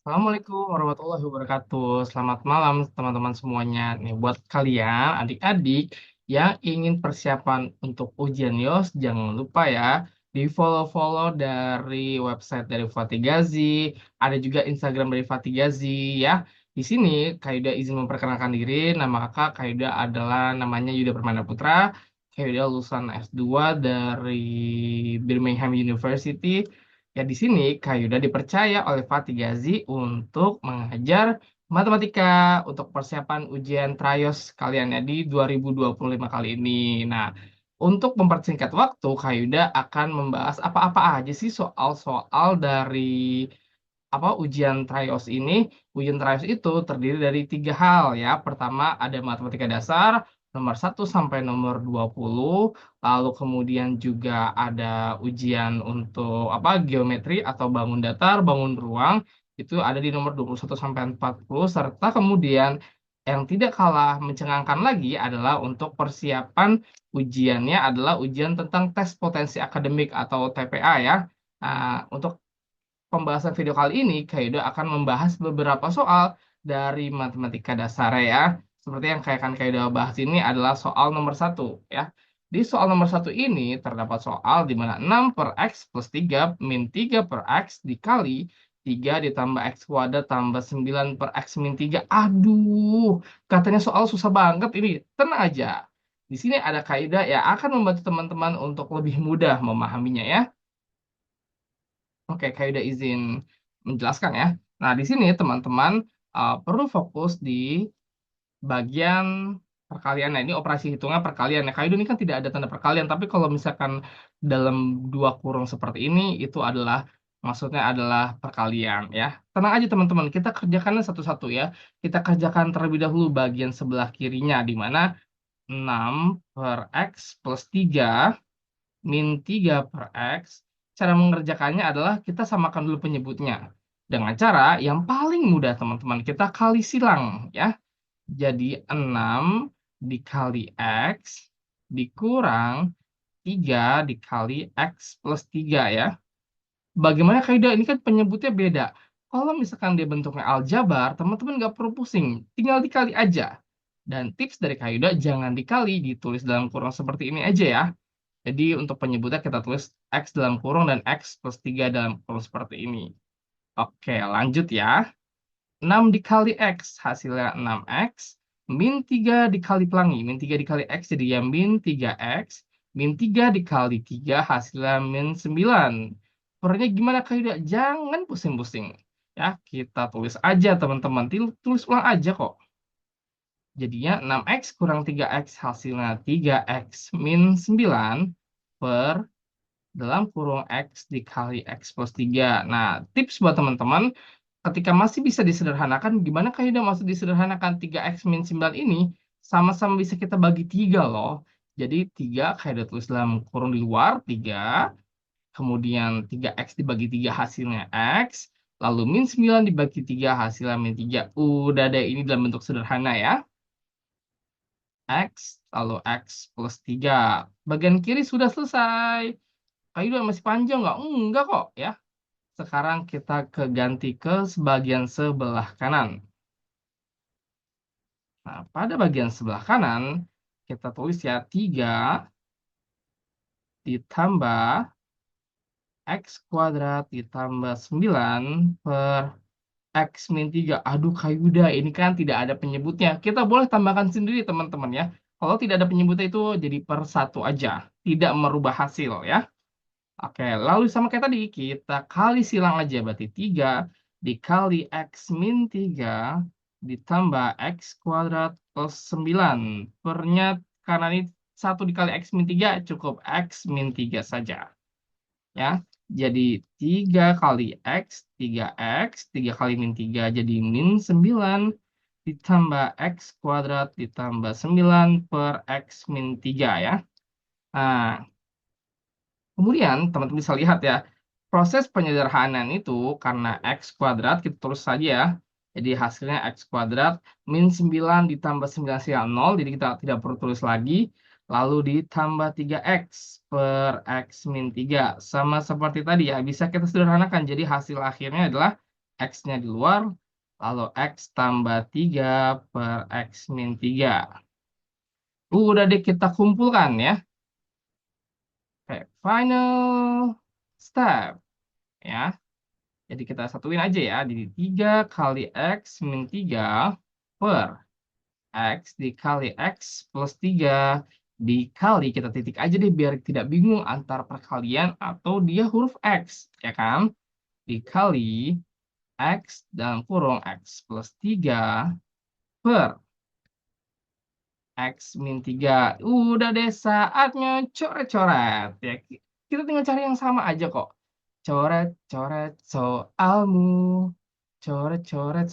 Assalamualaikum warahmatullahi wabarakatuh. Selamat malam teman-teman semuanya. Nih buat kalian adik-adik yang ingin persiapan untuk ujian YOS, jangan lupa ya di follow-follow dari website dari Fatigazi, ada juga Instagram dari Fatigazi ya. Di sini Kayuda izin memperkenalkan diri. Nama kakak Kayuda adalah namanya Yuda Permana Putra. Kayuda lulusan S2 dari Birmingham University. Ya, di sini Kak Yuda dipercaya oleh Fatih Gazi untuk mengajar matematika untuk persiapan ujian Trayos kalian ya di 2025 kali ini. Nah, untuk mempersingkat waktu, Kak Yuda akan membahas apa-apa aja sih soal-soal dari ujian Trayos ini. Ujian Trayos itu terdiri dari tiga hal ya. Pertama ada matematika dasar nomor 1 sampai nomor 20. Lalu kemudian juga ada ujian untuk geometri atau bangun datar, bangun ruang. Itu ada di nomor 21 sampai 40 serta kemudian yang tidak kalah mencengangkan lagi adalah untuk persiapan ujiannya adalah ujian tentang tes potensi akademik atau TPA ya. Nah, untuk pembahasan video kali ini, Kaido akan membahas beberapa soal dari matematika dasar ya. Seperti yang akan Kaido bahas ini adalah soal nomor 1 ya. Di soal nomor 1 ini terdapat soal di mana 6 per X plus 3 min 3 per X dikali 3 ditambah X kuadrat tambah 9 per X min 3. Aduh, katanya soal susah banget ini. Tenang aja. Di sini ada kaidah yang akan membantu teman-teman untuk lebih mudah memahaminya ya. Oke, kayak udah izin menjelaskan ya. Nah, di sini teman-teman perlu fokus di bagian perkalian. Nah, ini operasi hitungnya perkalian ya. Kayak ini kan tidak ada tanda perkalian, tapi kalau misalkan dalam dua kurung seperti ini, itu adalah maksudnya adalah perkalian ya. Tenang aja teman-teman, kita kerjakannya satu-satu ya. Kita kerjakan terlebih dahulu bagian sebelah kirinya, di mana 6 per X plus 3 min 3 per X, cara mengerjakannya adalah kita samakan dulu penyebutnya. Dengan cara yang paling mudah, teman-teman. Kita kali silang, ya. Jadi 6 dikali X dikurang 3 dikali X plus 3, ya. Bagaimana kaidah? Ini kan penyebutnya beda. Kalau misalkan dia bentuknya aljabar, teman-teman nggak perlu pusing. Tinggal dikali aja. Dan tips dari kaidah, jangan dikali, ditulis dalam kurung seperti ini aja ya. Jadi untuk penyebutnya kita tulis X dalam kurung dan X plus 3 dalam kurung seperti ini. Oke, lanjut ya. 6 dikali X hasilnya 6X. Min 3 dikali pelangi. Min 3 dikali X jadi ya min 3X. Min 3 dikali 3 hasilnya min 9. Pernya gimana kaidah? Jangan pusing-pusing. Ya, kita tulis aja teman-teman. Tulis ulang aja kok. Jadinya 6X kurang 3X hasilnya 3X min 9 per dalam kurung X dikali X plus 3. Nah, tips buat teman-teman, ketika masih bisa disederhanakan, gimana kaidah masih disederhanakan 3X min 9 ini, sama-sama bisa kita bagi 3 loh. Jadi 3 kaidah tulis dalam kurung di luar, 3, kemudian 3X dibagi 3 hasilnya X, lalu min 9 dibagi 3 hasilnya min 3. Udah deh, ini dalam bentuk sederhana ya. X, lalu X plus 3. Bagian kiri sudah selesai. Kaidah masih panjang nggak? Enggak kok ya. Sekarang kita ganti ke bagian sebelah kanan. Nah, pada bagian sebelah kanan, kita tulis ya 3 ditambah X kuadrat ditambah 9 per X min 3. Aduh, Kayuda, ini kan tidak ada penyebutnya. Kita boleh tambahkan sendiri, teman-teman ya. Kalau tidak ada penyebutnya itu jadi per satu aja. Tidak merubah hasil ya. Oke, lalu sama kayak tadi, kita kali silang aja. Berarti 3 dikali X min 3 ditambah X kuadrat plus 9. Pernya karena ini 1 dikali X min 3 cukup X min 3 saja. Ya, jadi 3 kali X, 3X, 3 kali min 3 jadi min 9 ditambah X kuadrat ditambah 9 per X min 3 ya. Nah, kemudian teman-teman bisa lihat ya, proses penyederhanaan itu karena X kuadrat kita terus saja ya. Jadi hasilnya X kuadrat min 9 ditambah 9 silang 0. Jadi kita tidak perlu tulis lagi. Lalu ditambah 3X per X min 3. Sama seperti tadi ya, bisa kita sederhanakan. Jadi hasil akhirnya adalah X-nya di luar, lalu X tambah 3 per X min 3. Udah deh kita kumpulkan ya. Oke, final step ya. Jadi kita satuin aja ya. Jadi 3 kali X min 3 per X dikali X plus 3 dikali, kita titik aja deh biar tidak bingung antara perkalian atau dia huruf X. Ya kan? Dikali X dalam kurung X plus 3 per X min 3. Udah deh saatnya coret-coret. Ya, kita tinggal cari yang sama aja kok. Coret-coret soalmu. Coret-coret.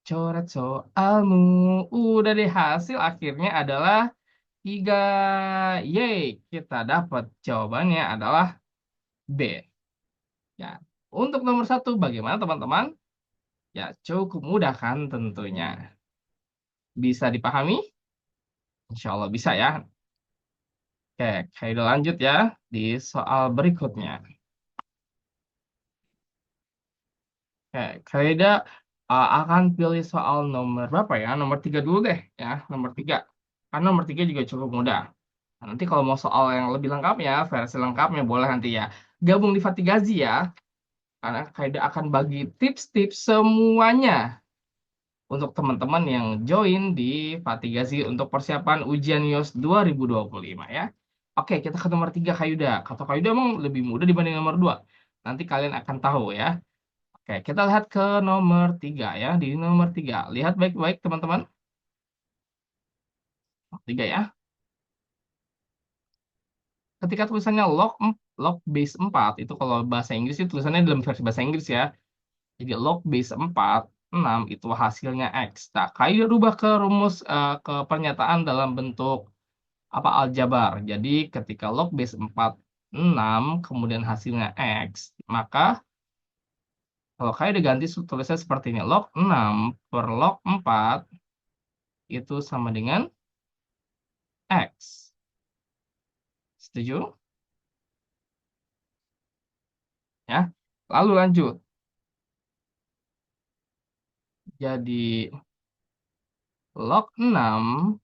Coret soalmu. Udah deh hasil akhirnya adalah 3. Yeay, kita dapat jawabannya adalah B. Ya, untuk nomor satu bagaimana teman-teman? Ya, cukup mudah kan tentunya. Bisa dipahami? Insya Allah bisa ya. Oke, kita lanjut ya di soal berikutnya. Oke, Kaida akan pilih soal nomor berapa ya? Nomor 3 dulu deh ya, nomor 3. Karena nomor 3 juga cukup mudah. Nah, nanti kalau mau soal yang lebih lengkapnya, versi lengkapnya boleh nanti ya. Gabung di Fatigazi ya. Karena Kaida akan bagi tips-tips semuanya untuk teman-teman yang join di Fatigazi untuk persiapan ujian IOS 2025 ya. Oke, kita ke nomor 3 Kayuda. Kata Kayuda emang lebih mudah dibanding nomor 2. Nanti kalian akan tahu ya. Oke, kita lihat ke nomor 3 ya. Di nomor 3. Lihat baik-baik teman-teman. 3 ya. Ketika tulisannya log base 4, itu kalau bahasa Inggris itu tulisannya dalam versi bahasa Inggris ya. Jadi log base 4, 6 itu hasilnya X. Nah, Kayuda rubah ke rumus ke pernyataan dalam bentuk apa aljabar. Jadi ketika log base 4 6 kemudian hasilnya X, maka kalau kayak diganti tulisnya seperti ini. Log 6 per log 4 itu sama dengan X. Setuju? Ya. Lalu lanjut. Jadi log 6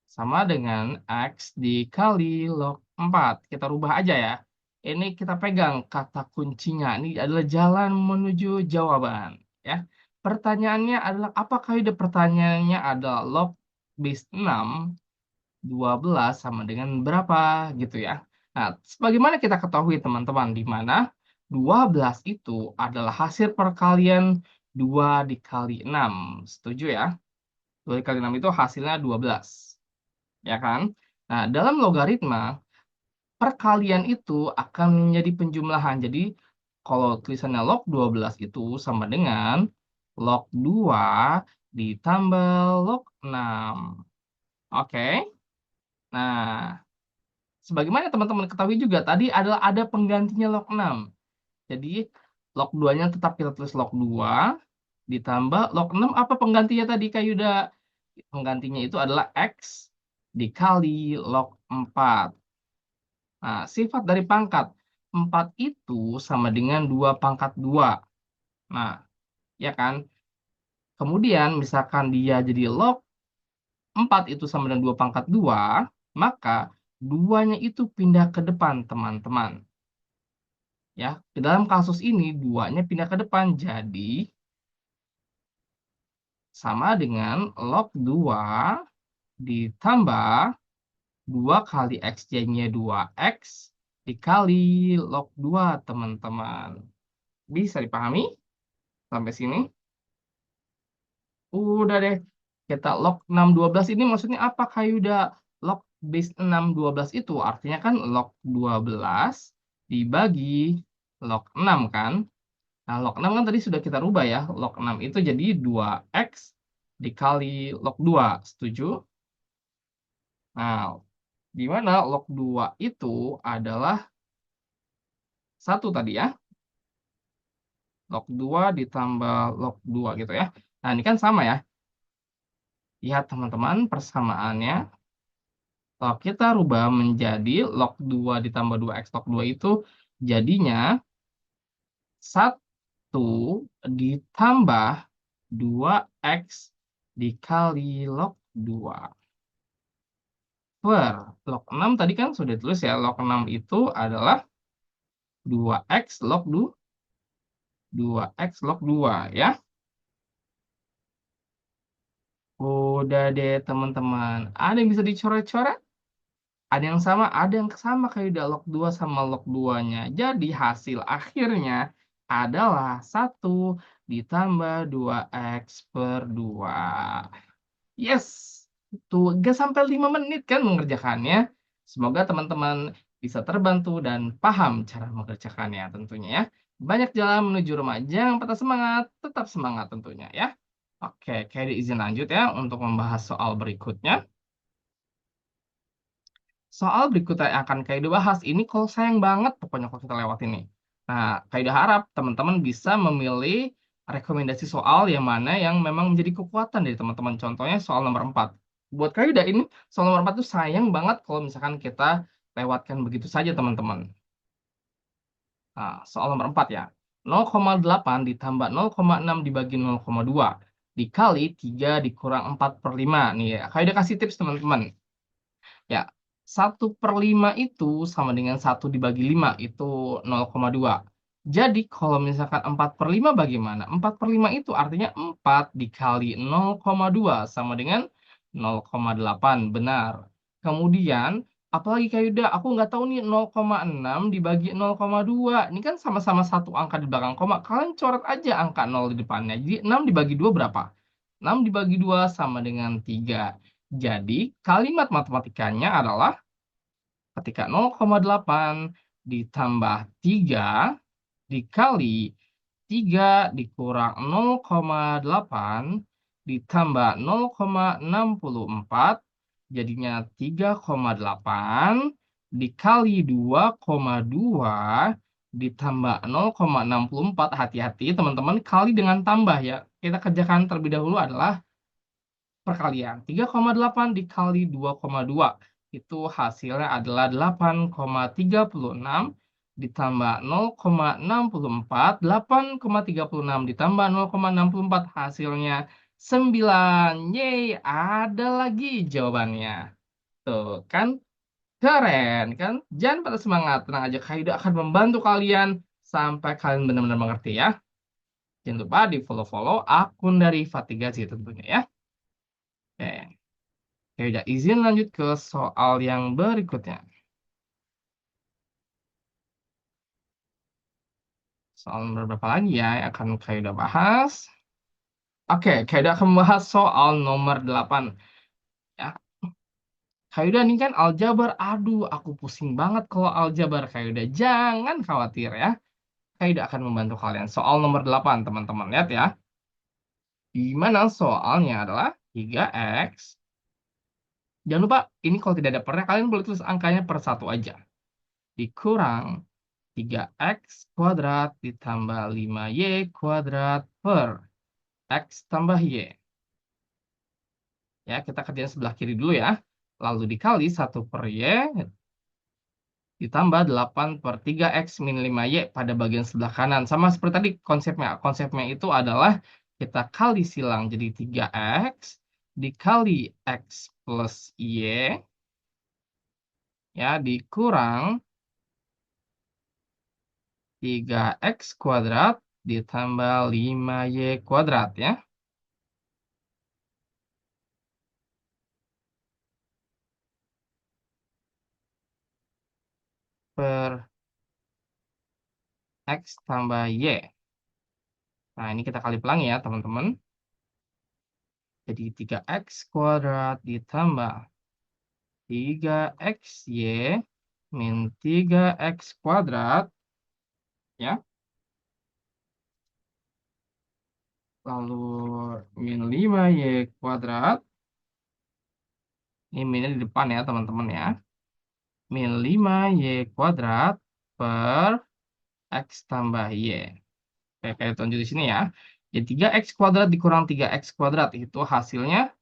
sama dengan X dikali log 4. Kita rubah aja ya. Ini kita pegang kata kuncinya. Ini adalah jalan menuju jawaban. Ya. Pertanyaannya adalah, apakah ide pertanyaannya adalah log base 6, 12 sama dengan berapa gitu ya. Nah, sebagaimana kita ketahui teman-teman, di mana 12 itu adalah hasil perkalian 2 dikali 6. Setuju ya? 2 dikali 6 itu hasilnya 12. Ya kan? Nah, dalam logaritma, perkalian itu akan menjadi penjumlahan. Jadi, kalau tulisannya log 12 itu sama dengan log 2 ditambah log 6. Oke? Nah, sebagaimana teman-teman ketahui juga, tadi adalah ada penggantinya log 6. Jadi, log 2-nya tetap kita tulis log 2, ditambah log 6, apa penggantinya tadi, Kak Yuda? Penggantinya itu adalah X dikali log 4. Nah, sifat dari pangkat 4 itu sama dengan 2 pangkat 2. Nah, ya kan? Kemudian, misalkan dia jadi log 4 itu sama dengan 2 pangkat 2, maka 2-nya itu pindah ke depan, teman-teman. Ya, di dalam kasus ini 2-nya pindah ke depan, jadi sama dengan log 2 ditambah 2 kali XJ-nya 2X dikali log 2, teman-teman. Bisa dipahami sampai sini? Udah deh. Kita log 6 12 ini maksudnya apa? Kayak udah log base 6 12 itu artinya kan log 12 dibagi log 6 kan? Nah, log 6 kan tadi sudah kita rubah ya. Log 6 itu jadi 2X dikali log 2. Setuju? Nah, di mana log 2 itu adalah 1 tadi ya. Log 2 ditambah log 2 gitu ya. Nah, ini kan sama ya. Lihat teman-teman persamaannya. Kalau kita rubah menjadi log 2 ditambah 2X log 2 itu jadinya 1 ditambah 2x dikali log 2 per log 6 tadi kan sudah ditulis ya, log 6 itu adalah 2x log 2 ya. Udah deh teman-teman. Ada yang bisa dicoret-coret? Ada yang sama, ada yang sama kayak udah log 2 sama log 2-nya. Jadi hasil akhirnya adalah 1 ditambah 2x per 2. Yes, tuh gak sampai 5 menit kan mengerjakannya. Semoga teman-teman bisa terbantu dan paham cara mengerjakannya tentunya ya. Banyak jalan menuju rumah, jangan patah semangat, tetap semangat tentunya ya. Oke, kayak izin lanjut ya untuk membahas soal berikutnya. Soal berikutnya yang akan Kaido bahas ini kalau sayang banget pokoknya kalau kita lewat ini. Nah, Kaido harap teman-teman bisa memilih rekomendasi soal yang mana yang memang menjadi kekuatan dari teman-teman. Contohnya soal nomor 4. Buat Kaido ini, soal nomor 4 itu sayang banget kalau misalkan kita lewatkan begitu saja teman-teman. Nah, soal nomor 4 ya. 0,8 ditambah 0,6 dibagi 0,2 dikali 3 dikurang 4 per 5. Nih ya, Kaido kasih tips teman-teman. Ya, 1/5 itu sama dengan 1 dibagi 5, itu 0,2. Jadi, kalau misalkan 4/5 bagaimana? 4/5 itu artinya 4 dikali 0,2 sama dengan 0,8. Benar. Kemudian, apalagi kayak udah, aku nggak tahu nih 0,6 dibagi 0,2. Ini kan sama-sama satu angka di belakang koma. Kalian coret aja angka 0 di depannya. Jadi, 6 dibagi 2 berapa? 6 dibagi 2 sama dengan 3. Jadi, kalimat matematikanya adalah ketika 0,8 ditambah 3 dikali 3 dikurang 0,8 ditambah 0,64 jadinya 3,8 dikali 2,2 ditambah 0,64. Hati-hati teman-teman, kali dengan tambah ya. Kita kerjakan terlebih dahulu adalah perkalian. 3,8 dikali 2,2. Itu hasilnya adalah 8,36 ditambah 0,64. 8,36 ditambah 0,64 hasilnya 9. Yeay, ada lagi jawabannya. Tuh kan, keren kan? Jangan pada semangat, tenang aja. Kaido akan membantu kalian sampai kalian benar-benar mengerti ya. Jangan lupa di follow-follow akun dari Fatigasi tentunya ya. Oke. Ya udah, izin lanjut ke soal yang berikutnya. Soal nomor berapa lagi ya yang akan Kaido bahas? Oke, Kaido akan membahas soal nomor 8. Ya, Kaido ini kan aljabar. Aduh, aku pusing banget kalau aljabar Kaido. Jangan khawatir ya. Kaido akan membantu kalian. Soal nomor 8, teman-teman. Lihat ya. Di mana soalnya adalah 3x. Jangan lupa, ini kalau tidak ada pernya, kalian boleh tulis angkanya per satu aja. Dikurang 3x kuadrat ditambah 5y kuadrat per x tambah y. Ya, kita kerjain sebelah kiri dulu ya. Lalu dikali 1 per y ditambah 8 per 3x min 5y pada bagian sebelah kanan. Sama seperti tadi konsepnya. Konsepnya itu adalah kita kali silang jadi 3x dikali x plus y ya dikurang 3x kuadrat ditambah 5y kuadrat ya. Per x tambah y. Nah, ini kita kali pelangi ya, teman-teman. Jadi 3x kuadrat ditambah 3xy min 3x kuadrat. Ya. Lalu min 5y kuadrat. Ini minnya di depan ya, teman-teman ya. Min 5y kuadrat per x tambah y. Oke, kayak tunjuk di sini ya. Jadi 3x kuadrat dikurang 3x kuadrat itu hasilnya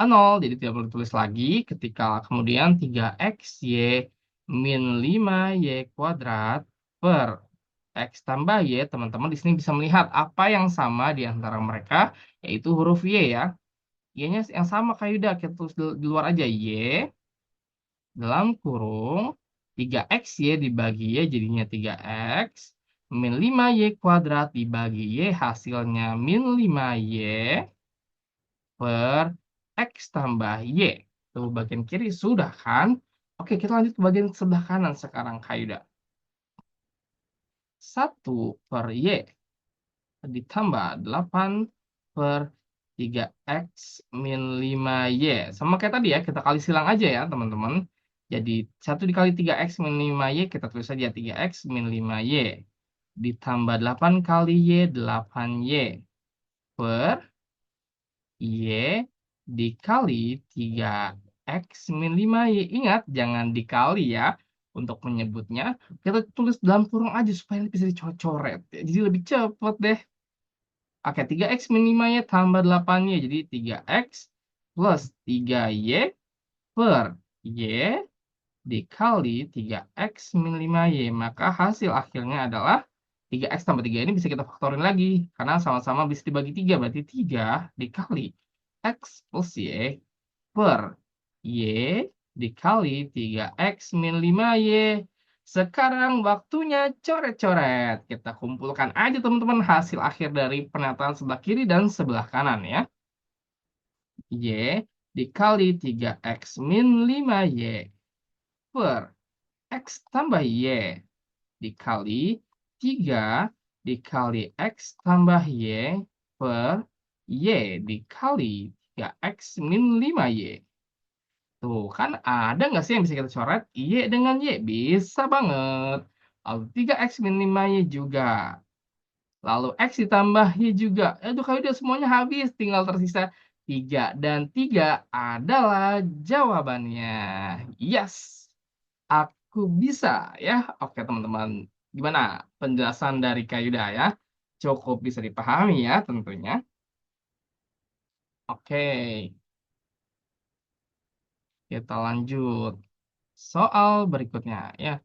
0. Jadi tidak perlu ditulis lagi. Ketika kemudian 3xy min 5y kuadrat per X tambah Y, teman-teman di sini bisa melihat apa yang sama di antara mereka, yaitu huruf Y ya. Y-nya yang sama kayak udah kita tulis di luar aja. Y dalam kurung 3XY dibagi Y jadinya 3X. Min 5Y kuadrat dibagi Y hasilnya min 5Y per X tambah Y. Tuh bagian kiri sudah kan? Oke, kita lanjut ke bagian sebelah kanan sekarang Kak Yuda. 1 per Y ditambah 8 per 3X min 5Y. Sama kayak tadi ya, kita kali silang aja ya teman-teman. Jadi 1 dikali 3X min 5Y, kita tulis saja 3X min 5Y. Ditambah 8 kali Y, 8Y. Per Y dikali 3X min 5Y. Ingat, jangan dikali ya. Untuk menyebutnya, kita tulis dalam kurung aja supaya bisa dicoret. Jadi lebih cepat deh. Oke, 3X min 5Y tambah 8Y. Jadi 3X plus 3Y per Y dikali 3X min 5Y. Maka hasil akhirnya adalah 3X tambah 3 ini bisa kita faktorin lagi. Karena sama-sama bisa dibagi 3. Berarti 3 dikali X plus Y per Y dikali 3X min 5Y. Sekarang waktunya coret-coret. Kita kumpulkan aja teman-teman hasil akhir dari penataan sebelah kiri dan sebelah kanan ya. Y dikali 3X min 5Y per X tambah Y dikali 3 dikali X tambah Y per Y dikali 3X min 5Y. Tuh, kan ada nggak sih yang bisa kita coret? Y dengan Y, bisa banget. Lalu 3X min 5Y juga. Lalu X ditambah Y juga. Aduh, kalau udah semuanya habis, tinggal tersisa 3. Dan 3 adalah jawabannya. Yes, aku bisa ya. Oke, teman-teman. Gimana penjelasan dari Kayuda ya? Cukup bisa dipahami ya tentunya. Oke, kita lanjut. Soal berikutnya ya.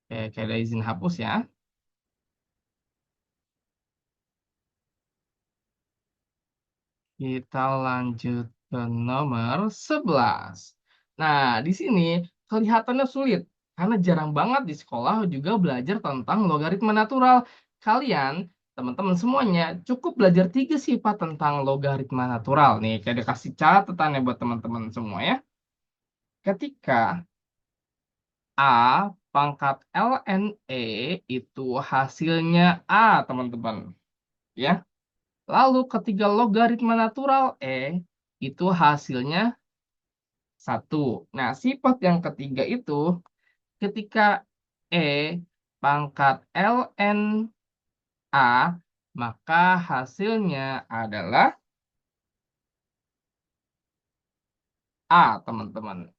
Oke, Kayuda izin hapus ya. Kita lanjut ke nomor 11. Nah, di sini kelihatannya sulit karena jarang banget di sekolah juga belajar tentang logaritma natural. Kalian, teman-teman semuanya, cukup belajar 3 sifat tentang logaritma natural. Nih, kayak dikasih catatannya buat teman-teman semua ya. Ketika A pangkat ln E itu hasilnya A, teman-teman. Ya. Lalu ketika logaritma natural E itu hasilnya 1. Nah, sifat yang ketiga itu ketika E pangkat ln A, maka hasilnya adalah A, teman-teman.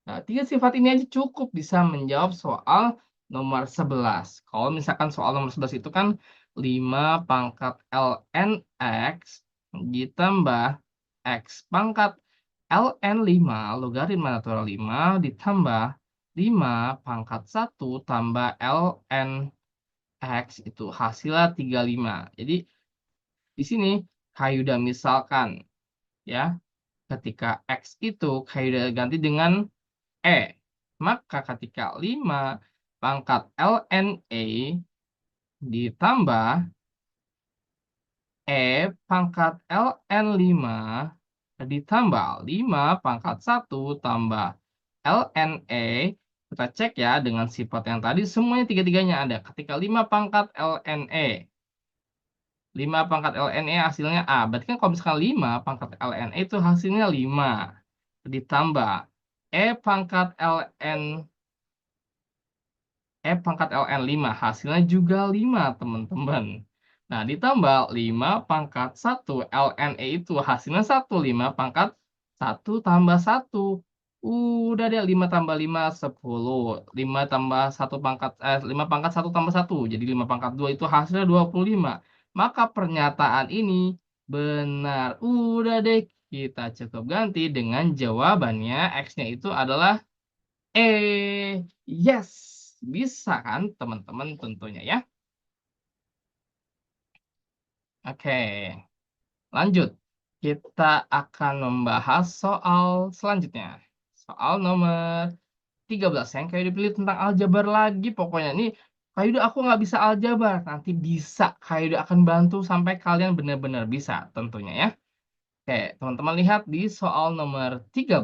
Nah, 3 sifat ini aja cukup bisa menjawab soal nomor 11. Kalau misalkan soal nomor 11 itu kan 5 pangkat ln X ditambah X pangkat ln 5 logaritma natural 5 ditambah 5 pangkat 1 tambah ln X itu hasilnya 35. Jadi di sini kayak udah misalkan ya ketika X itu kayak udah ganti dengan E. Maka ketika 5 pangkat ln E ditambah E pangkat ln 5 ditambah 5 pangkat 1 tambah ln E. Kita cek ya dengan sifat yang tadi semuanya tiga-tiganya ada. Ketika 5 pangkat ln E. 5 pangkat ln E hasilnya A. Berarti kan kalau misalkan 5 pangkat ln E itu hasilnya 5. Ditambah E pangkat ln pangkat ln 5 hasilnya juga 5 teman-teman. Nah, ditambah 5 pangkat 1 ln E itu hasilnya 1. 5 pangkat 1 tambah 1. Udah deh 5 tambah 5 10. 5 tambah 1 pangkat 5 pangkat 1 tambah 1. Jadi 5 pangkat 2 itu hasilnya 25. Maka pernyataan ini benar. Udah deh kita cukup ganti dengan jawabannya X-nya itu adalah E. Yes. Bisa kan teman-teman tentunya ya? Oke, lanjut. Kita akan membahas soal selanjutnya. Soal nomor 13 yang kayak dipilih tentang aljabar lagi pokoknya. Nih, Kak Yuda aku nggak bisa aljabar. Nanti bisa Kak Yuda akan bantu sampai kalian benar-benar bisa tentunya ya. Oke, teman-teman lihat di soal nomor 13.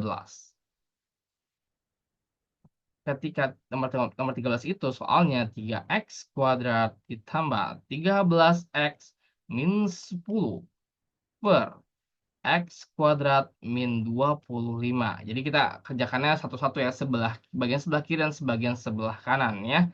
Ketika nomor 13 itu soalnya 3x kuadrat ditambah 13x min 10 per x kuadrat min 25. Jadi kita kerjakannya satu-satu ya, bagian sebelah kiri dan sebagian sebelah kanan ya.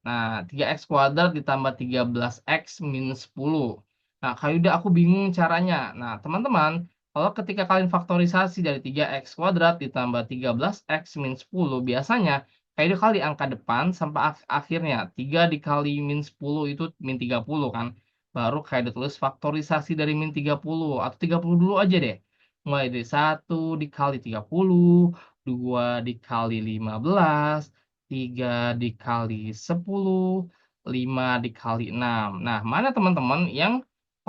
Nah, 3x kuadrat ditambah 13x min 10. Nah, Kak Yuda aku bingung caranya. Nah, teman-teman, kalau ketika kalian faktorisasi dari 3x kuadrat ditambah 13x min 10, biasanya Kak Yuda kali angka depan sampai akhirnya. 3 dikali min 10 itu min 30 kan. Baru Kak Yuda tulis faktorisasi dari min 30. Atau 30 dulu aja deh. Mulai dari 1 dikali 30, 2 dikali 15, 3 dikali 10, 5 dikali 6. Nah, mana teman-teman yang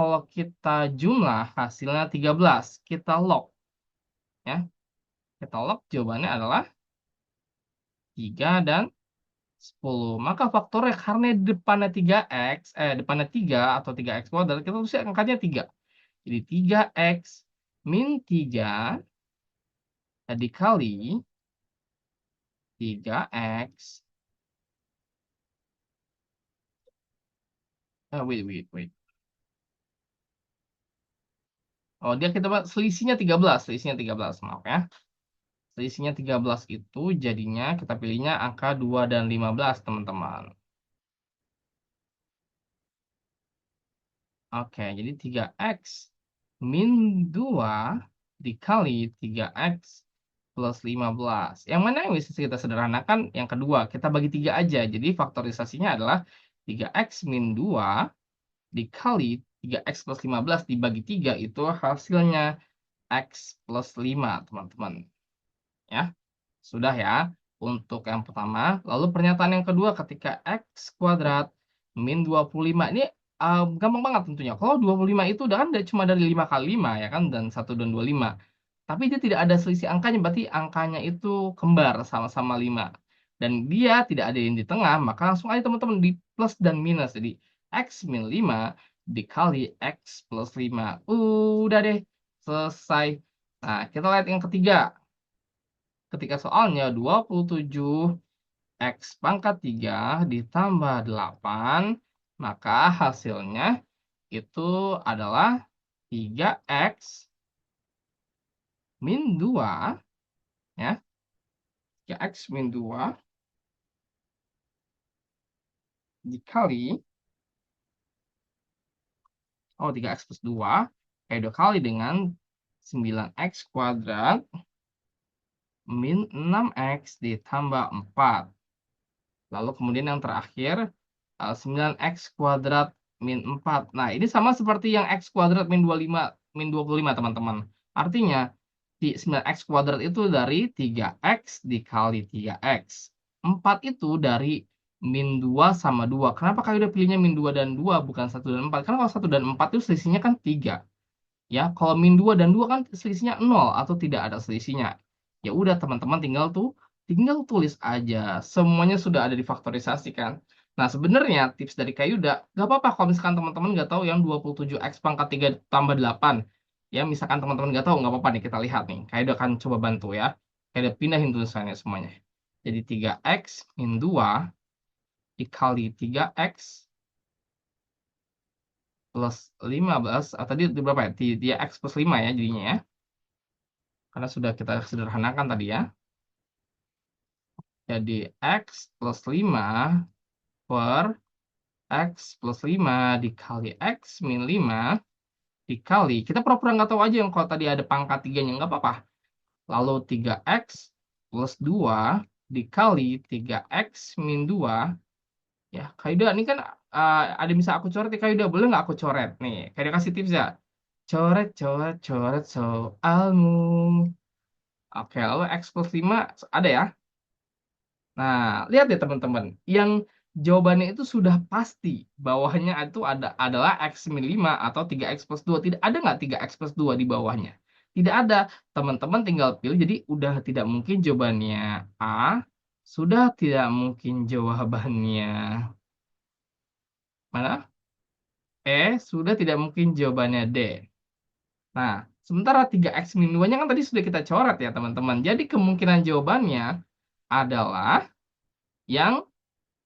kalau kita jumlah hasilnya 13, kita log ya. Kita log jawabannya adalah 3 dan 10. Maka faktornya karena depannya 3 atau 3x kuadrat, kita tulis angkanya 3. Jadi 3x min 3 dikali 3x. Wait, wait, wait. Oh, dia kita selisihnya 13, selisihnya 13, maaf ya. Selisihnya 13 itu jadinya kita pilihnya angka 2 dan 15, teman-teman. Oke, jadi 3x min 2 dikali 3x plus 15. Yang mana yang bisa kita sederhanakan? Yang kedua, kita bagi 3 aja. Jadi faktorisasinya adalah 3x min 2 dikali 3x plus 15 dibagi 3 itu hasilnya x plus 5, teman-teman. Ya. Sudah ya, untuk yang pertama. Lalu pernyataan yang kedua ketika x kuadrat min 25. Ini gampang banget tentunya. Kalau 25 itu udah kan cuma dari 5 kali 5 ya kan, dan 1 dan 25. Tapi dia tidak ada selisih angkanya, berarti angkanya itu kembar sama-sama 5. Dan dia tidak ada yang di tengah, maka langsung aja teman-teman di plus dan minus. Jadi x min 5 dikali x plus 5. Udah deh, selesai. Nah, kita lihat yang ketiga. Ketika soalnya 27 x pangkat 3 ditambah 8, maka hasilnya itu adalah 3x min 2 ya. 3x min 2 dikali 3x plus 2 kayak 2 kali dengan 9x kuadrat min 6x ditambah 4. Lalu kemudian yang terakhir 9x kuadrat min 4. Nah, ini sama seperti yang x kuadrat min 25, min 25 teman-teman. Artinya, 9x kuadrat itu dari 3x dikali 3x. 4 itu dari min 2 sama 2. Kenapa kalian udah pilihnya min 2 dan 2 bukan 1 dan 4? Karena kalau 1 dan 4 itu selisihnya kan 3. Ya, kalau min 2 dan 2 kan selisihnya 0 atau tidak ada selisihnya. Ya udah teman-teman tinggal tulis aja. Semuanya sudah ada difaktorisasi kan. Nah, sebenarnya tips dari Kayuda, nggak apa-apa kalau misalkan teman-teman nggak tahu yang 27x pangkat 3 tambah 8. Ya, misalkan teman-teman nggak tahu, nggak apa-apa nih, kita lihat nih. Kayuda akan coba bantu ya. Kayuda pindahin tulisannya semuanya. Jadi 3x min 2 dikali 3x plus 15, tadi berapa ya? 3x plus 5 ya jadinya ya. Karena sudah kita sederhanakan tadi ya. Jadi x plus 5 per x plus 5 dikali x min 5 dikali. Kita pura-pura nggak tahu aja yang kalau tadi ada pangkat 3-nya, nggak apa-apa. Lalu 3x plus 2 dikali 3x min 2. Ya, Kak ini kan ada bisa aku coret ya, Kak boleh nggak aku coret? Nih, Kak kasih tips ya. Coret, coret, coret soalmu. Oke, lalu x plus 5 ada ya? Nah, lihat deh teman-teman, yang jawabannya itu sudah pasti, bawahnya itu adalah X min 5 atau 3X plus 2. Tidak ada nggak 3X plus 2 di bawahnya? Tidak ada. Teman-teman tinggal pilih, jadi udah tidak mungkin jawabannya A, sudah tidak mungkin jawabannya mana? E, sudah tidak mungkin jawabannya D. Nah, sementara 3X min 2-nya kan tadi sudah kita coret ya teman-teman. Jadi kemungkinan jawabannya adalah yang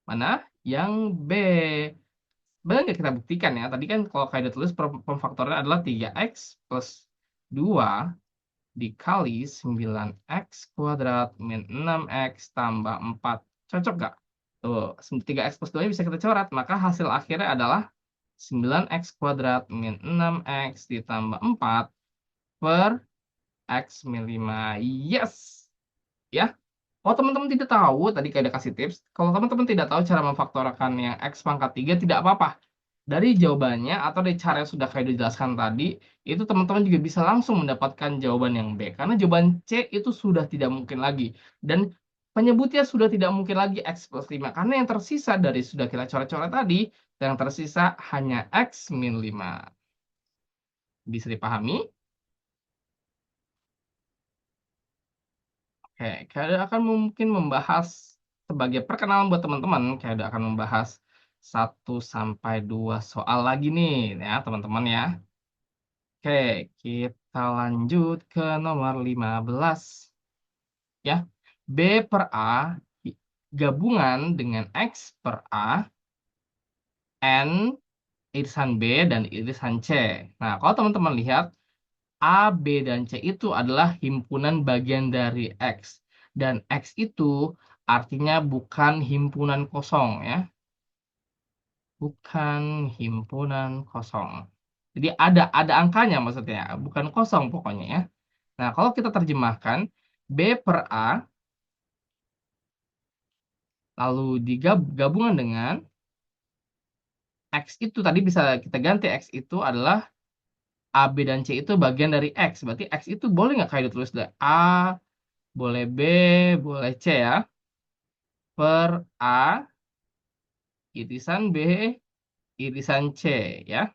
mana? Yang B. Boleh nggak kita buktikan ya? Tadi kan kalau kaidah tulis pemfaktorannya adalah 3X plus 2 dikali 9X kuadrat min 6X tambah 4. Cocok nggak? Tuh, 3X plus 2-nya bisa kita coret. Maka hasil akhirnya adalah 9X kuadrat min 6X ditambah 4 per X min 5. Yes! Ya. Kalau teman-teman tidak tahu, tadi kayak kasih tips, kalau teman-teman tidak tahu cara memfaktorakan yang X pangkat 3, tidak apa-apa. Dari jawabannya atau dari cara yang sudah kayak dijelaskan tadi, itu teman-teman juga bisa langsung mendapatkan jawaban yang B. Karena jawaban C itu sudah tidak mungkin lagi. Dan penyebutnya sudah tidak mungkin lagi X plus 5. Karena yang tersisa dari sudah kita coret-coret tadi, yang tersisa hanya X min 5. Bisa dipahami? Oke, Kak akan mungkin membahas sebagai perkenalan buat teman-teman, Kak akan membahas 1 sampai 2 soal lagi nih ya, teman-teman ya. Oke, kita lanjut ke nomor 15 ya. B per A gabungan dengan X per A, N irisan B dan irisan C. Nah, kalau teman-teman lihat, A, B, dan C itu adalah himpunan bagian dari X. Dan X itu artinya bukan himpunan kosong ya. Bukan himpunan kosong. Jadi ada angkanya maksudnya, bukan kosong pokoknya ya. Nah, kalau kita terjemahkan, B per A, lalu digabungan dengan X itu tadi bisa kita ganti, X itu adalah A, B, dan C itu bagian dari X. Berarti X itu boleh nggak kayak ditulis dari A, boleh B, boleh C ya. Per A, irisan B, irisan C ya.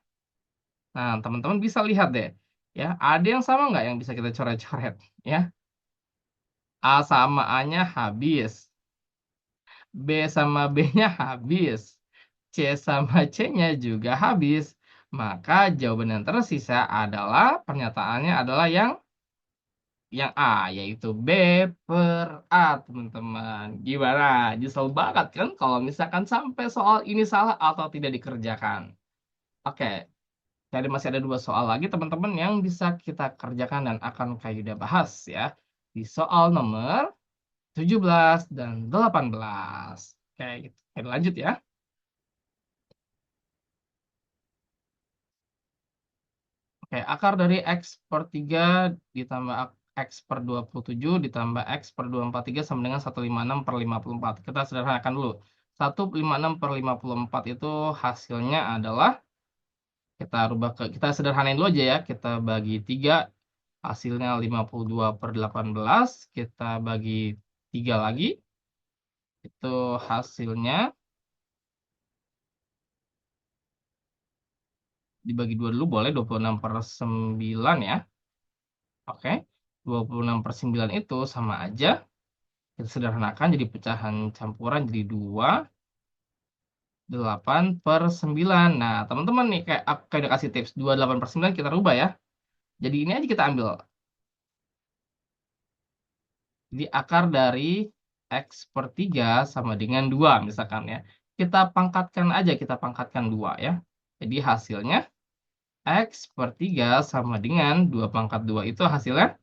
Nah, teman-teman bisa lihat deh. Ya, ada yang sama nggak yang bisa kita coret-coret? Ya, A sama A-nya habis. B sama B-nya habis. C sama C-nya juga habis. Maka jawaban yang tersisa adalah pernyataannya adalah yang A, yaitu B per A, teman-teman. Gimana? Nyesel banget kan kalau misalkan sampai soal ini salah atau tidak dikerjakan. Oke, jadi masih ada 2 soal lagi, teman-teman, yang bisa kita kerjakan dan akan Kayuda bahas ya. Di soal nomor 17 dan 18. Oke, kita lanjut ya. Oke, akar dari X per 3 ditambah X per 27 ditambah X per 243 sama dengan 156 per 54. Kita sederhanakan dulu. 156 per 54 itu hasilnya adalah, kita sederhanain dulu aja ya. Kita bagi 3, hasilnya 52 per 18. Kita bagi 3 lagi, itu hasilnya dibagi 2 dulu boleh, 26 per 9 ya. Oke, 26 per 9 itu sama aja. Kita sederhanakan jadi pecahan campuran jadi 2, 8 per 9. Nah, teman-teman nih, kayak aku udah kasih tips, 28 per 9 kita rubah ya. Jadi ini aja kita ambil. Jadi akar dari X per 3 sama dengan 2 misalkan ya. Kita pangkatkan aja, kita pangkatkan 2 ya. Jadi hasilnya X per 3 sama dengan 2 pangkat 2 itu hasilnya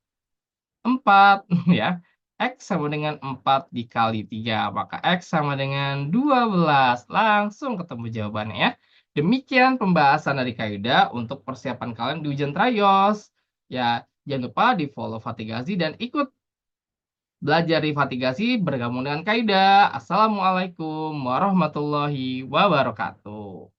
4 ya. X sama dengan 4 dikali 3. Maka X sama dengan 12. Langsung ketemu jawabannya ya. Demikian pembahasan dari Kaidah untuk persiapan kalian di ujian Trayos. Ya, jangan lupa di follow Fatigasi dan ikut belajar di Fatigasi bergabung dengan Kaidah. Assalamualaikum warahmatullahi wabarakatuh.